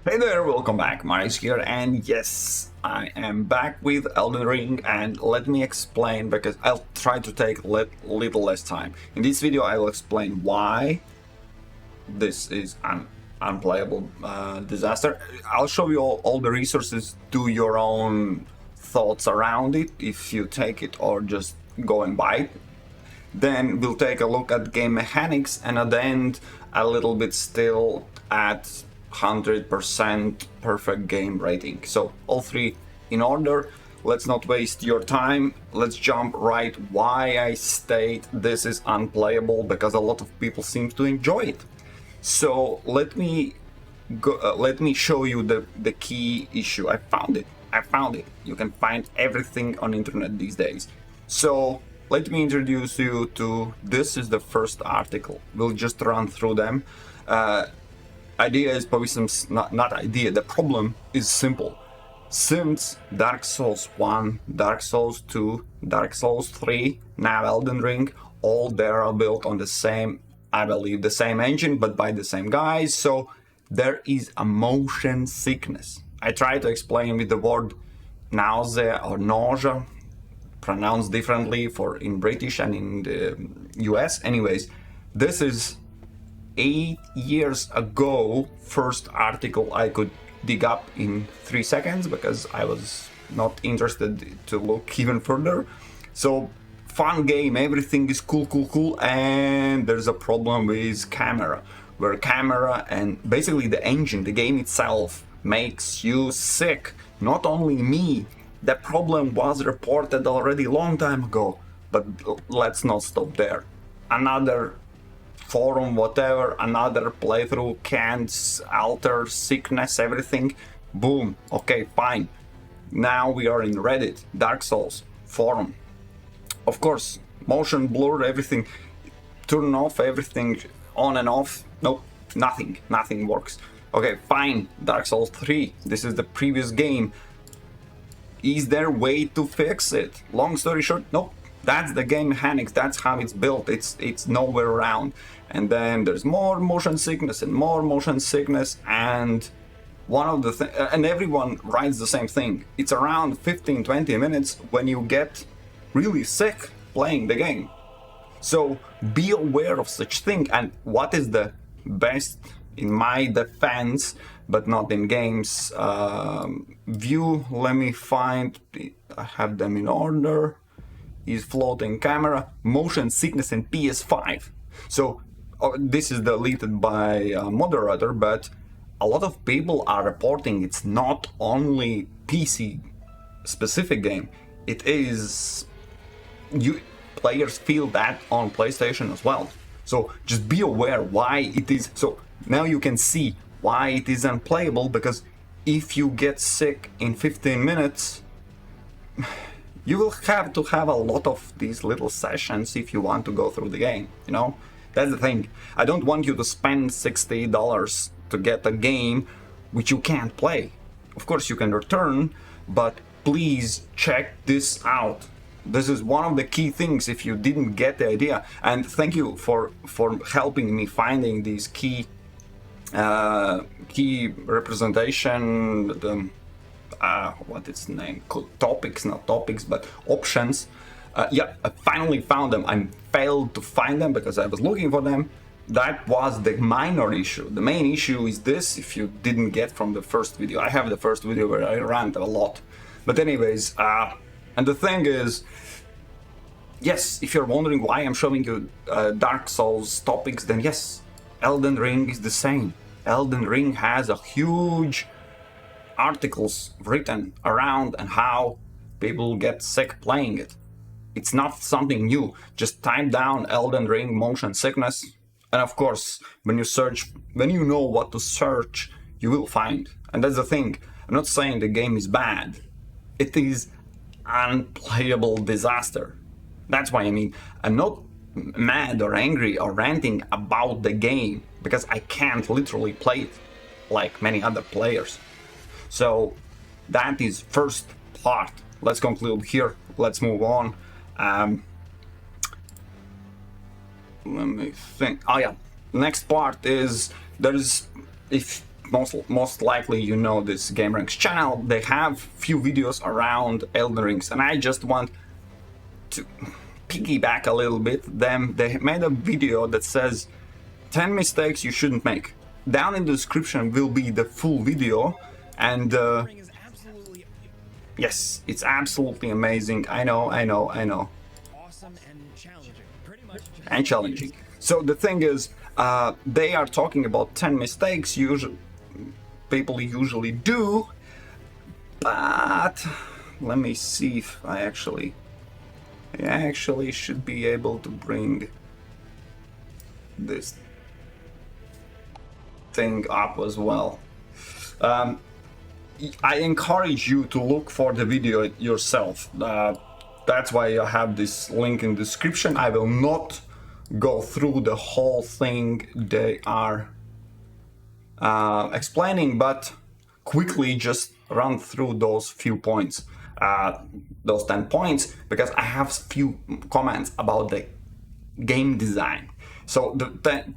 Hey there, welcome back, Maris here, and yes, I am back with Elden Ring, and let me explain, because I'll try to take little less time. In this video I will explain why this is an unplayable disaster. I'll show you all the resources, do your own thoughts around it, if you take it or just go and buy it. Then we'll take a look at game mechanics, and at the end a little bit still at 100% perfect game rating. So all three in order. Let's not waste your time. Let's jump right why I state this is unplayable, because a lot of people seem to enjoy it. So let me show you the key issue. I found it. You can find everything on internet these days. So let me introduce you to, this is the first article. We'll just run through them. Idea is probably not idea. The problem is simple. Since Dark Souls 1, Dark Souls 2, Dark Souls 3, now Elden Ring, all they are built on the same, I believe, the same engine, but by the same guys. So there is a motion sickness. I try to explain with the word nausea or nausea, pronounced differently for in British and in the US. Anyways, this is 8 years ago first article I could dig up in 3 seconds, because I was not interested to look even further. So fun game, everything is cool, and there's a problem with camera, where camera and basically the engine, the game itself, makes you sick. Not only me, the problem was reported already long time ago, but let's not stop there. Another forum, whatever, another playthrough can't alter sickness, everything. Boom. Okay, fine. Now we are in Reddit, Dark Souls forum. Of course, motion blur, everything. Turn off everything, on and off. Nope, nothing works. Okay, fine. Dark Souls 3. This is the previous game. Is there a way to fix it? Long story short, nope. That's the game mechanics, that's how it's built, it's nowhere around. And then there's more motion sickness and more motion sickness, and one of the and everyone writes the same thing. It's around 15-20 minutes when you get really sick playing the game. So be aware of such thing. And what is the best, in my defense, but not in games, view, let me find, I have them in order, is floating camera, motion sickness, and PS5. So this is deleted by a moderator, but a lot of people are reporting it's not only PC specific game, it is, players feel that on PlayStation as well. So just be aware why it is. So now you can see why it is unplayable, because if you get sick in 15 minutes, you will have to have a lot of these little sessions if you want to go through the game, you know? That's the thing. I don't want you to spend $60 to get a game which you can't play. Of course you can return, but please check this out. This is one of the key things if you didn't get the idea. And thank you for helping me finding these key representation, what is the name? Topics, not topics, but options. Yeah, I finally found them. I failed to find them because I was looking for them. That was the minor issue. The main issue is this, if you didn't get from the first video. I have the first video where I rant a lot. But anyways, and the thing is, yes, if you're wondering why I'm showing you Dark Souls topics, then yes, Elden Ring is the same. Elden Ring has a huge articles written around and how people get sick playing it. It's not something new. Just type down Elden Ring motion sickness, and of course, when you search, when you know what to search, you will find. And that's the thing. I'm not saying the game is bad. It is unplayable disaster. That's why I'm not mad or angry or ranting about the game, because I can't literally play it like many other players. So that is first part. Let's conclude here. Let's move on. Let me think. Oh yeah, next part is, there's, if most likely you know this gameranx channel. They have few videos around Elden Rings, and I just want to piggyback a little bit. They made a video that says 10 mistakes you shouldn't make. Down in the description will be the full video, and yes, it's absolutely amazing. I know. Awesome and challenging. Pretty much and challenging. So the thing is, they are talking about 10 mistakes people usually do, but let me see if I actually should be able to bring this thing up as well. I encourage you to look for the video yourself. That's why I have this link in the description. I will not go through the whole thing they are explaining, but quickly just run through those few points, those 10 points, because I have few comments about the game design. So the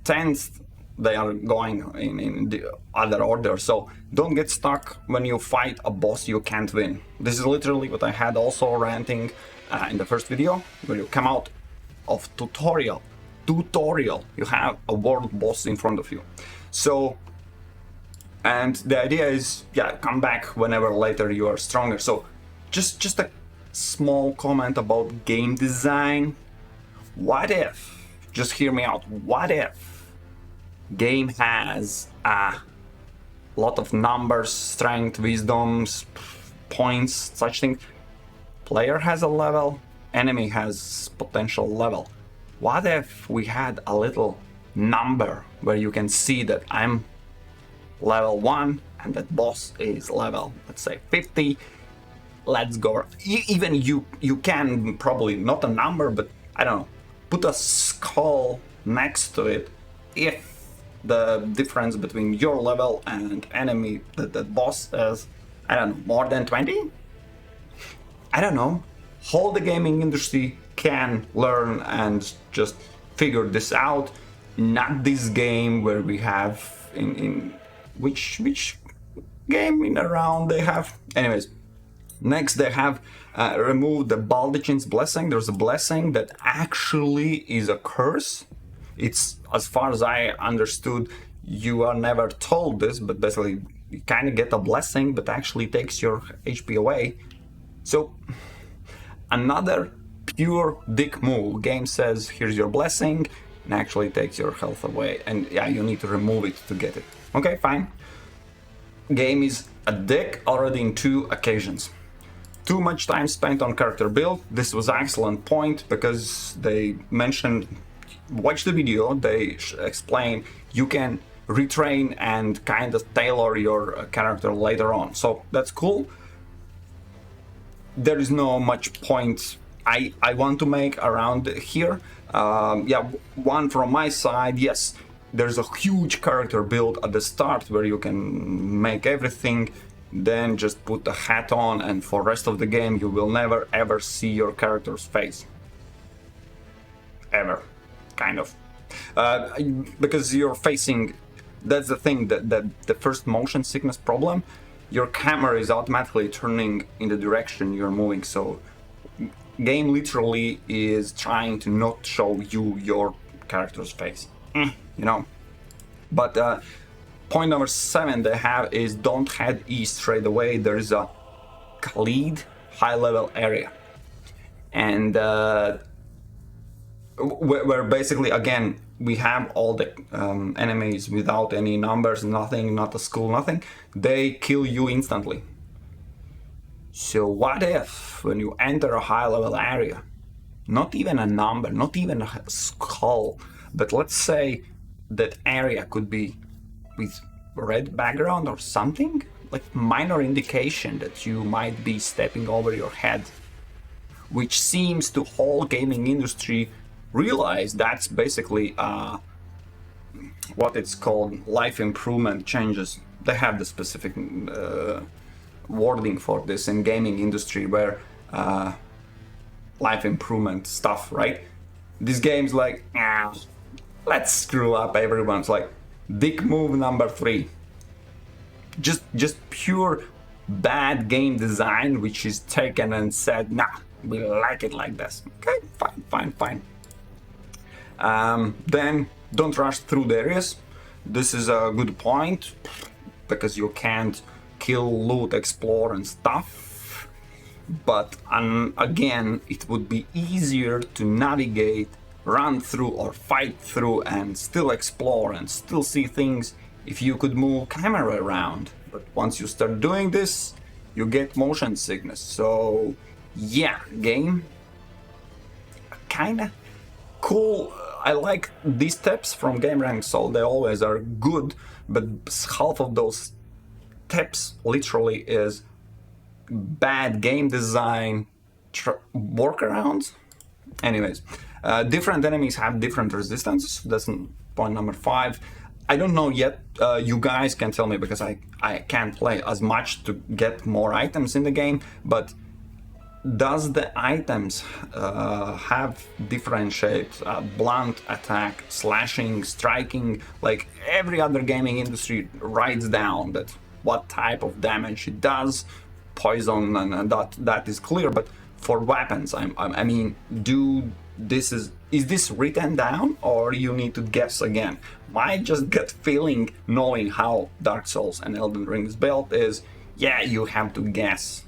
10th, they are going in the other order, so don't get stuck when you fight a boss you can't win. This is literally what I had also ranting in the first video, where you come out of tutorial, you have a world boss in front of you. So, and the idea is, yeah, come back whenever later you are stronger. So just a small comment about game design. What if, just hear me out, what if game has a lot of numbers, strength, wisdoms, points, such things. Player has a level, enemy has potential level. What if we had a little number where you can see that I'm level 1 and that boss is level, let's say 50. Let's go. Even you can probably, not a number, but I don't know, put a skull next to it if the difference between your level and enemy, that boss is, I don't know, more than 20? I don't know. Whole the gaming industry can learn and just figure this out. Not this game where we have in which game in a round they have. Anyways, next they have removed the Baldachin's blessing. There's a blessing that actually is a curse. It's, as far as I understood, you are never told this, but basically you kind of get a blessing, but actually takes your HP away. So another pure dick move. Game says, here's your blessing, and actually takes your health away. And yeah, you need to remove it to get it. Okay, fine. Game is a dick already in 2 occasions. Too much time spent on character build. This was an excellent point because they mentioned, watch the video, they explain you can retrain and kind of tailor your character later on. So that's cool. There is no much point I want to make around here. Yeah, one from my side, yes, there's a huge character build at the start where you can make everything, then just put the hat on, and for rest of the game you will never ever see your character's face. Ever. Kind of. Because you're facing, that's the thing, that the first motion sickness problem, your camera is automatically turning in the direction you're moving, so game literally is trying to not show you your character's face, you know. But point number 7 they have is don't head east straight away. There is a Khalid high level area, and where basically, again, we have all the enemies without any numbers, nothing, not a skull, nothing. They kill you instantly. So what if when you enter a high level area, not even a number, not even a skull, but let's say that area could be with red background or something, like minor indication that you might be stepping over your head, which seems to whole gaming industry realize that's basically what it's called life improvement changes. They have the specific wording for this in gaming industry, where life improvement stuff, right? These games like, let's screw up everyone's, like dick move number 3. just pure bad game design, which is taken and said, nah, we like it like this. Okay, fine. Then don't rush through the areas. This is a good point, because you can't kill, loot, explore and stuff. But again, it would be easier to navigate, run through or fight through and still explore and still see things if you could move camera around. But once you start doing this, you get motion sickness. So yeah, game kinda cool. I like these tips from gameranx, so they always are good, but half of those tips literally is bad game design, workarounds. Anyways, different enemies have different resistances. That's point number 5. I don't know yet. You guys can tell me, because I can't play as much to get more items in the game, but does the items have different shapes? Blunt attack, slashing, striking, like every other gaming industry writes down that what type of damage it does, poison, and that is clear. But for weapons, I mean, is this written down, or you need to guess again? My just gut feeling, knowing how Dark Souls and Elden Ring is built, is yeah, you have to guess,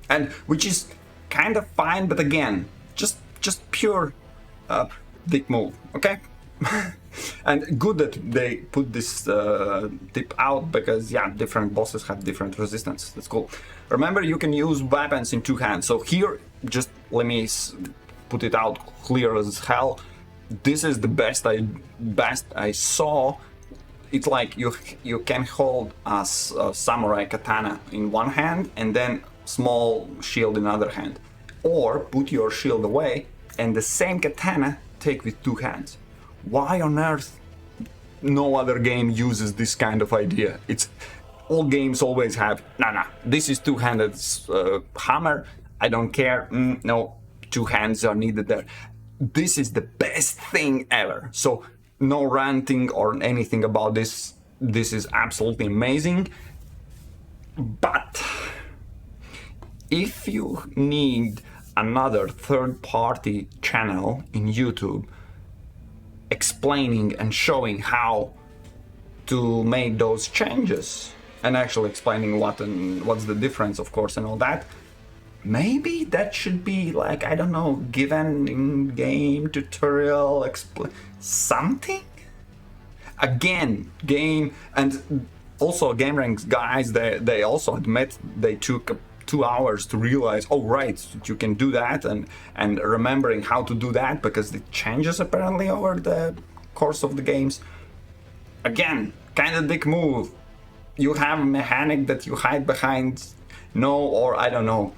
and which is kind of fine, but again, just pure dick move, okay? And good that they put this tip out, because yeah, different bosses have different resistance. That's cool. Remember, you can use weapons in 2 hands. So here, just let me put it out clear as hell. This is the best I saw. It's like you can hold a samurai katana in one hand and then small shield in other hand, or put your shield away and the same katana take with 2 hands. Why on earth no other game uses this kind of idea? It's all games always have, nah, this is 2-handed hammer, I don't care, no, 2 hands are needed there. This is the best thing ever. So no ranting or anything about this. This is absolutely amazing. But if you need another third-party channel in YouTube explaining and showing how to make those changes, and actually explaining what's the difference, of course, and all that, maybe that should be like, I don't know, given in-game tutorial, something? Again, game, and also gameranx guys, they also admit they took 2 hours to realize, oh right, you can do that, and remembering how to do that, because it changes apparently over the course of the games. Again, kind of dick move. You have a mechanic that you hide behind, no, or I don't know.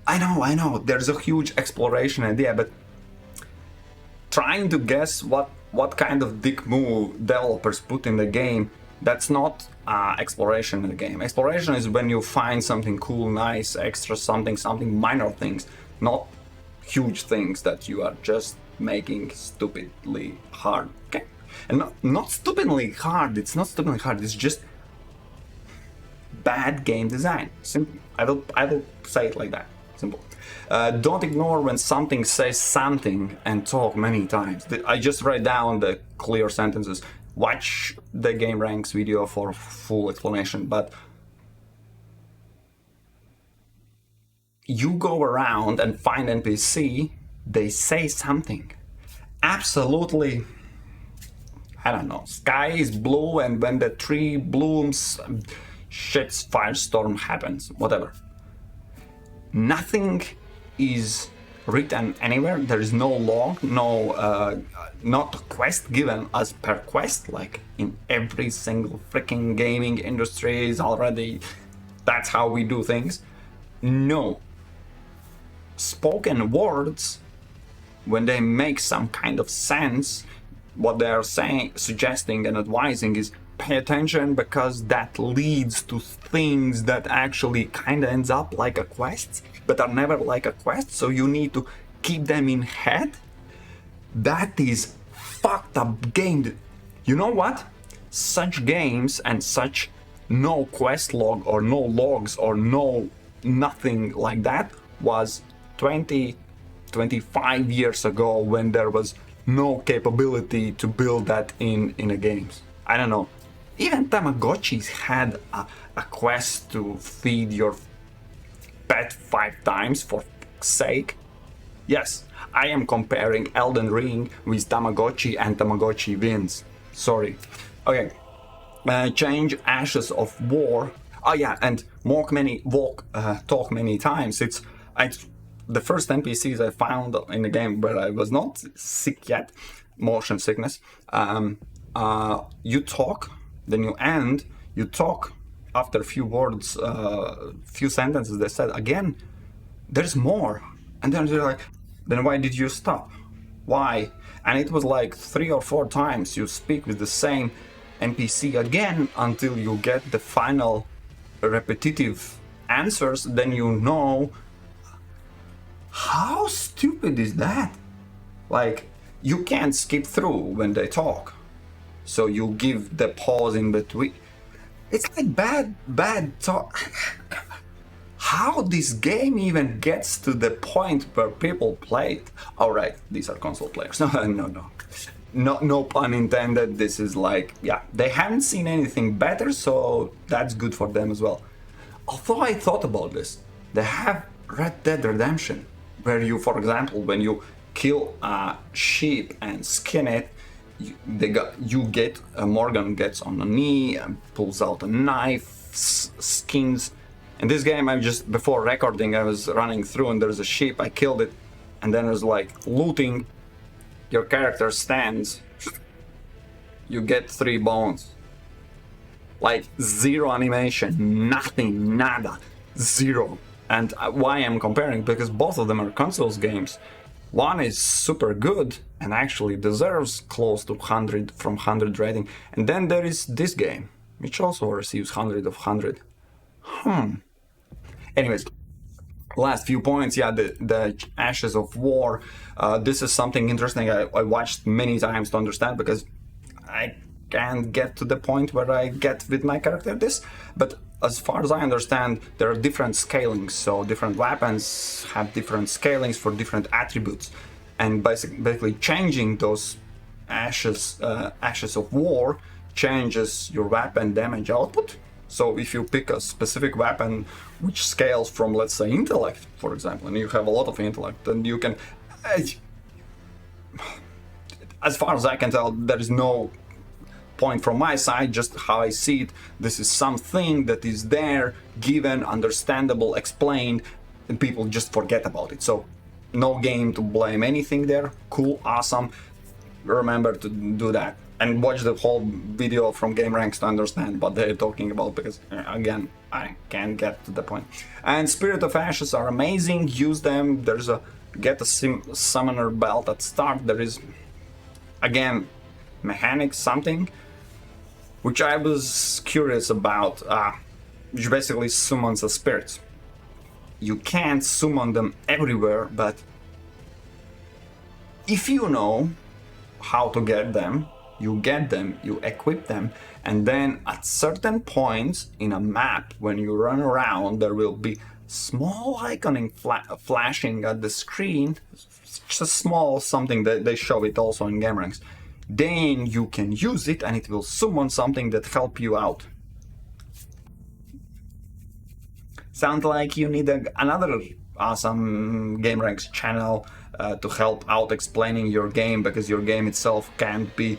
I know, there's a huge exploration idea, but trying to guess what kind of dick move developers put in the game, that's not exploration in the game. Exploration is when you find something cool, nice, extra something, minor things, not huge things that you are just making stupidly hard, okay? And not stupidly hard, it's not stupidly hard, it's just bad game design. Simple. I will say it like that. Simple. Don't ignore when something says something and talk many times. I just write down the clear sentences. Watch the gameranx video for full explanation, but you go around and find NPC, they say something. Absolutely, I don't know, sky is blue and when the tree blooms, shit's firestorm happens, whatever. Nothing is written anywhere. There is no log, no not quest given as per quest, like in every single freaking gaming industry is already, that's how we do things. No. Spoken words, when they make some kind of sense, what they are saying, suggesting and advising is pay attention, because that leads to things that actually kind of ends up like a quest, but are never like a quest, so you need to keep them in head. That is fucked up game. You know what? Such games and such no quest log or no logs or no nothing like that was 20, 25 years ago, when there was no capability to build that in a games. I don't know. Even Tamagotchis had a quest to feed your pet 5 times, for sake. Yes, I am comparing Elden Ring with Tamagotchi, and Tamagotchi wins. Sorry. Okay. Change Ashes of War. Oh yeah, and talk many times. The first NPCs I found in the game where I was not sick yet, motion sickness. You talk, then you end. You talk after a few words, few sentences. They said again, there's more, and then they're like, then why did you stop? Why? And it was like 3 or 4 times you speak with the same NPC again until you get the final repetitive answers. Then you know, how stupid is that? Like, you can't skip through when they talk, so you give the pause in between. It's like bad talk. How this game even gets to the point where people play it? All right, these are console players. No pun intended. This is like, yeah, they haven't seen anything better, so that's good for them as well. Although I thought about this, they have Red Dead Redemption, where you, for example, when you kill a sheep and skin it, Morgan gets on a knee and pulls out a knife, skins. In this game, before recording, I was running through and there's a sheep, I killed it, and then there's like looting. Your character stands, you get 3 bones. Like, zero animation, nothing, nada, zero. And why I'm comparing? Because both of them are consoles games. One is super good and actually deserves close to 100 from 100 rating. And then there is this game, which also receives 100 of 100. Anyways, last few points. Yeah, the Ashes of War. This is something interesting I watched many times to understand, because I can't get to the point where I get with my character this. But as far as I understand, there are different scalings. So different weapons have different scalings for different attributes. And basically changing those Ashes of War changes your weapon damage output. So if you pick a specific weapon which scales from, let's say, intellect, for example, and you have a lot of intellect, then you can... As far as I can tell, there is no point from my side, just how I see it. This is something that is there, given, understandable, explained, and people just forget about it. So no game to blame anything there. Cool, awesome. Remember to do that. And watch the whole video from gameranx to understand what they're talking about, because, again, I can't get to the point. And Spirit of Ashes are amazing, use them. There's get a summoner belt at start. There is, again, mechanics, something which I was curious about, which basically summons the spirits. You can't summon them everywhere, but if you know how to get them, you equip them, and then at certain points in a map, when you run around, there will be small icon flashing at the screen, just a small something that they show it also in gameranx. Then you can use it and it will summon something that help you out. Sounds like you need another awesome gameranx channel to help out explaining your game, because your game itself can't be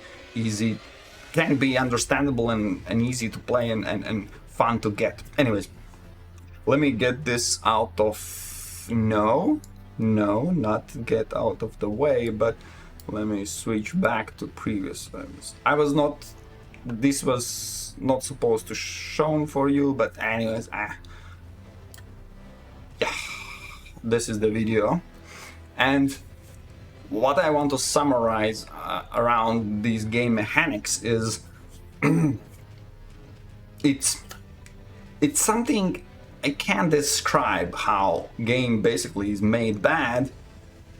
understandable and easy to play and fun to get. Anyways, let me get this out of... No, not get out of the way, but let me switch back to previous ones. This was not supposed to shown for you, but anyways, yeah, this is the video. And what I want to summarize around these game mechanics is it's something I can't describe, how game basically is made bad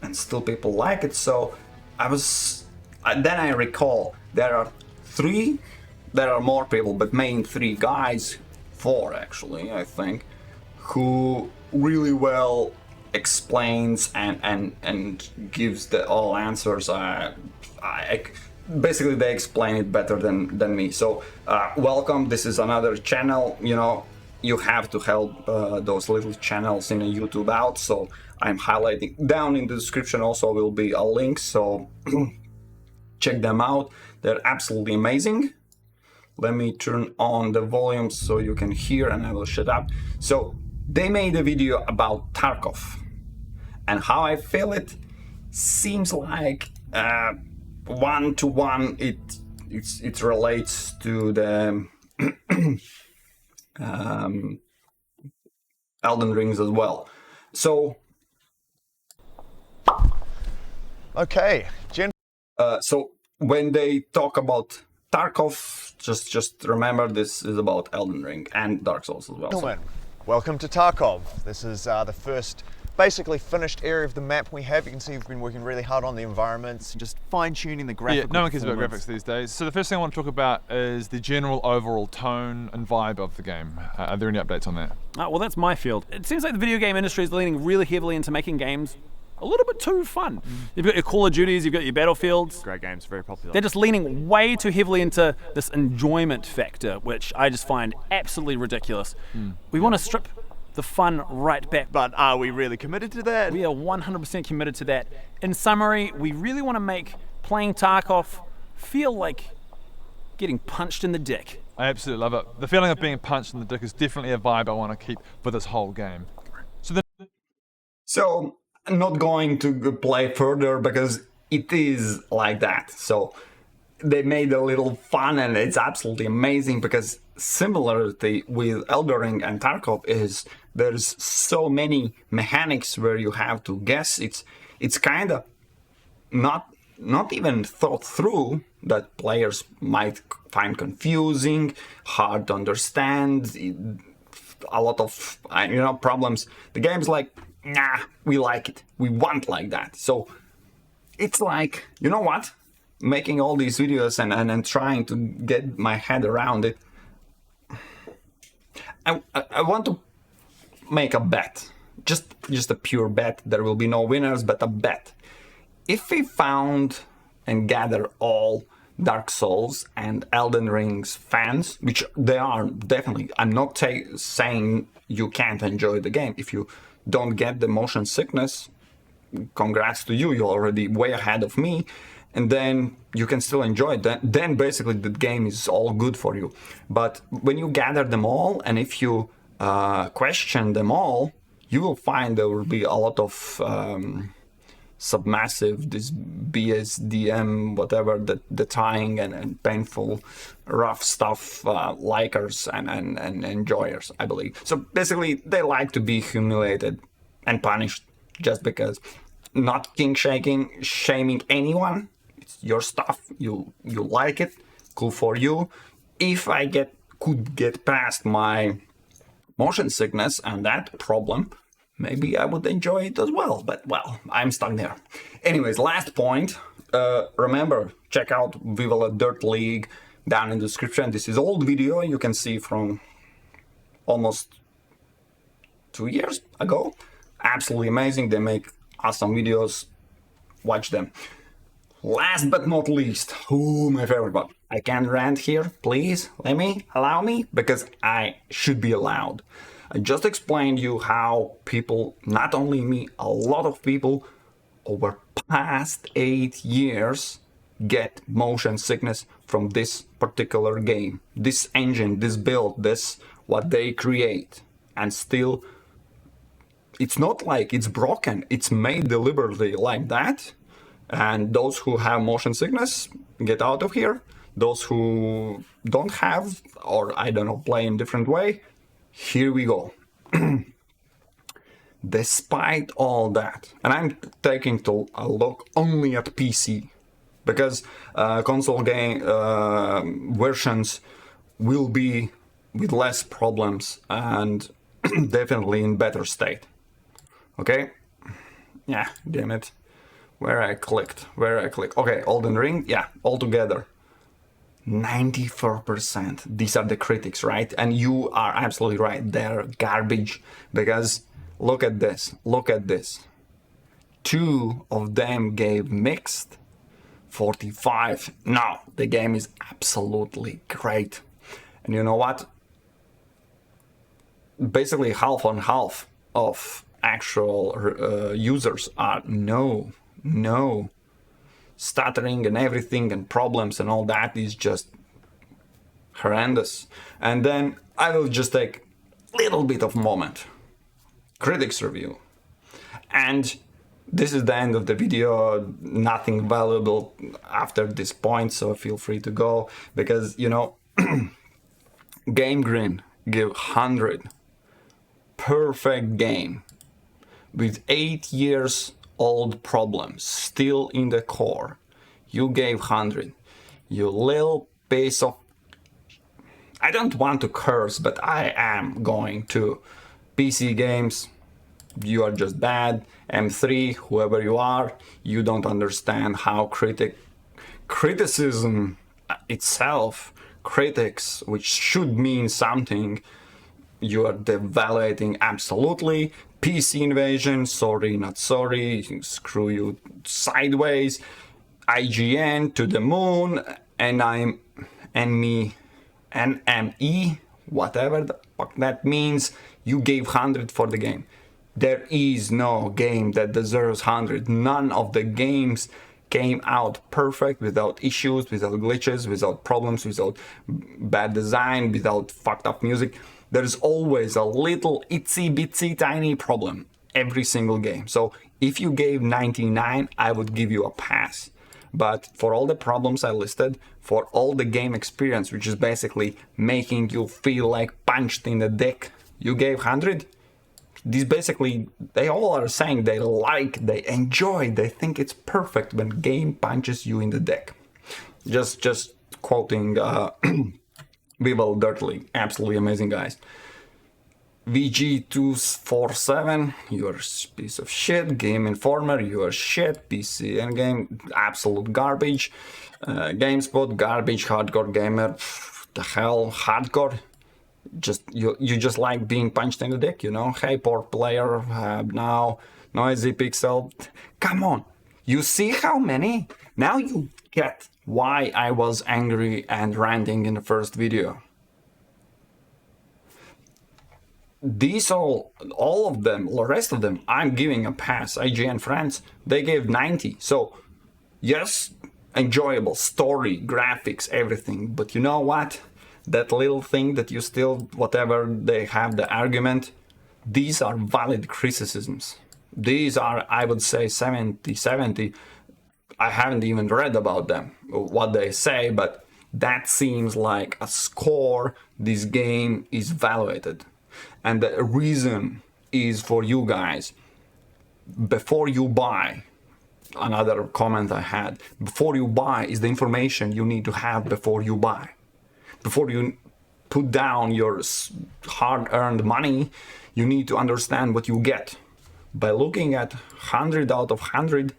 and still people like it. So then I recall there are 3 there are more people, but main 3 guys, 4 actually, I think, who really well explains and gives the all answers. Basically, they explain it better than me. So welcome. This is another channel. You know, you have to help those little channels in YouTube out. So I'm highlighting down in the description. Also will be a link. So check them out. They're absolutely amazing. Let me turn on the volume so you can hear, and I will shut up. So they made a video about Tarkov, and how I feel it seems like 1-to-1 it relates to the Elden Rings as well. So okay, so when they talk about Tarkov, just remember this is about Elden Ring and Dark Souls as well. gentlemen, welcome to Tarkov. This is the first basically finished area of the map we have. You can see we've been working really hard on the environments, just fine-tuning the graphics. Yeah, no one cares about graphics these days. So the first thing I want to talk about is the general overall tone and vibe of the game. Are there any updates on that? Well, that's my field. It seems like the video game industry is leaning really heavily into making games a little bit too fun. You've got your Call of Duties, you've got your Battlefields. Great games, very popular. They're just leaning way too heavily into this enjoyment factor, which I just find absolutely ridiculous. We want to strip the fun right back. But are we really committed to that? We are 100% committed to that. In summary, we really want to make playing Tarkov feel like getting punched in the dick. I absolutely love it. The feeling of being punched in the dick is definitely a vibe I want to keep for this whole game. So I'm not going to play further because it is like that. So they made a little fun, and it's absolutely amazing because similarity with Elden Ring and Tarkov is there's so many mechanics where you have to guess. It's kind of not even thought through, that players might find confusing, hard to understand, a lot of problems. The game's like, nah, we like it. We want like that. So it's like, you know what? Making all these videos and trying to get my head around it. I want to make a bet. Just a pure bet. There will be no winners, but a bet. If we found and gather all Dark Souls and Elden Ring's fans, which they are definitely, I'm not saying you can't enjoy the game. If you don't get the motion sickness, congrats to you, you're already way ahead of me, and then you can still enjoy it. Then basically the game is all good for you. But when you gather them all, and if you question them all, you will find there will be a lot of submassive, this BSDM, whatever, the tying and painful, rough stuff, likers and enjoyers, I believe. So basically, they like to be humiliated and punished just because. Not shaming anyone. It's your stuff. You like it. Cool for you. If I could get past my motion sickness and that problem, maybe I would enjoy it as well, but well, I'm stuck there. Anyways, last point. Remember, check out Viva La Dirt League down in the description. This is old video you can see from almost 2 years ago. Absolutely amazing. They make awesome videos. Watch them. Last but not least, my favorite one. I can't rant here, please. Allow me, because I should be allowed. I just explained you how people, not only me, a lot of people over past 8 years get motion sickness from this particular game, this engine, this build, this what they create, and still it's not like it's broken, it's made deliberately like that. And those who have motion sickness, get out of here. Those who don't have, or I don't know, play in different way, here we go. Despite all that, and I'm taking a look only at PC, because console game versions will be with less problems and definitely in better state. Okay? Yeah, damn it. Where I clicked. Okay, Elden Ring, yeah, all together. 94%. These are the critics, right? And you are absolutely right. They're garbage because look at this. Look at this. 2 of them gave mixed. 45. No, the game is absolutely great. And you know what? Basically half on half of actual users are no. Stuttering and everything and problems and all that is just horrendous. And then I will just take a little bit of moment. Critics review. And this is the end of the video. Nothing valuable after this point, so feel free to go because, you know, Game Green give 100. Perfect game with 8 years old problems still in the core. You gave 100. You little piece of... I don't want to curse, but I am going to. PC games, you are just bad. M3, whoever you are, you don't understand how criticism itself, critics, which should mean something, you are devaluating absolutely. PC invasion, sorry, not sorry, screw you sideways. IGN to the moon, NME, whatever the fuck that means. You gave 100 for the game. There is no game that deserves 100. None of the games came out perfect, without issues, without glitches, without problems, without bad design, without fucked up music. There's always a little itsy bitsy tiny problem every single game. So if you gave 99, I would give you a pass. But for all the problems I listed, for all the game experience, which is basically making you feel like punched in the dick, you gave 100. These basically, they all are saying they like, they enjoy, they think it's perfect when game punches you in the dick. Just quoting Viva La Dirt League, absolutely amazing guys. VG247, you're a piece of shit. Game Informer, you're shit. PC Endgame, absolute garbage. GameSpot, garbage. Hardcore Gamer, the hell, hardcore. Just you just like being punched in the dick, you know? Hey, poor player, now Noisy Pixel. Come on, you see how many? Now you get why I was angry and ranting in the first video. These all of them, the rest of them, I'm giving a pass. IGN friends, they gave 90. So yes, enjoyable story, graphics, everything. But you know what? That little thing that you still, whatever they have the argument, these are valid criticisms. These are, I would say, 70. I haven't even read about them, what they say, but that seems like a score this game is evaluated. And the reason is for you guys, before you buy, another comment I had, before you buy is the information you need to have before you buy. Before you put down your hard-earned money, you need to understand what you get. By looking at 100 out of 100,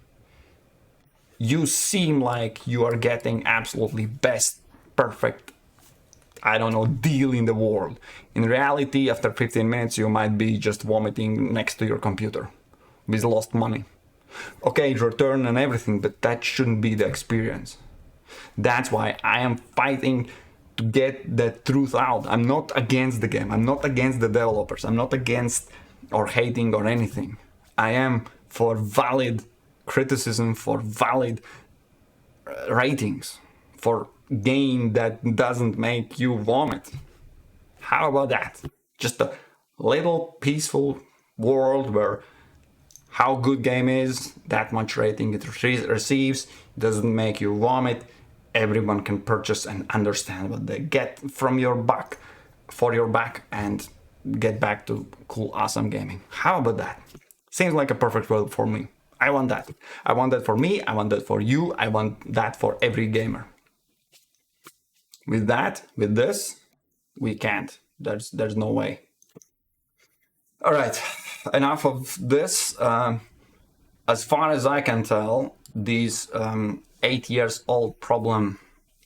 you seem like you are getting absolutely best, perfect, I don't know, deal in the world. In reality, after 15 minutes, you might be just vomiting next to your computer with lost money. Okay, return and everything, but that shouldn't be the experience. That's why I am fighting to get the truth out. I'm not against the game. I'm not against the developers. I'm not against or hating or anything. I am for valid criticism, for valid ratings, for game that doesn't make you vomit. How about that? Just a little peaceful world where how good game is, that much rating it receives, doesn't make you vomit. Everyone can purchase and understand what they get from your buck, for your buck, and get back to cool, awesome gaming. How about that? Seems like a perfect world for me. I want that. I want that for me. I want that for you. I want that for every gamer. With that, with this, we can't. There's no way. All right, enough of this. As far as I can tell, these 8 years old problem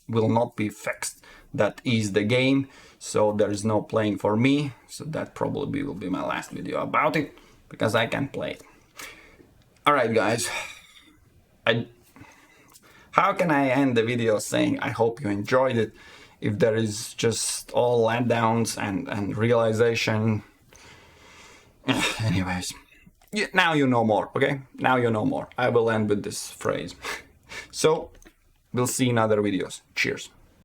will not be fixed. That is the game, so there is no playing for me, so that probably will be my last video about it, because I can't play it. Alright guys, how can I end the video saying I hope you enjoyed it if there is just all letdowns and realization. Anyways, now you know more, okay? Now you know more. I will end with this phrase. So, we'll see in other videos. Cheers.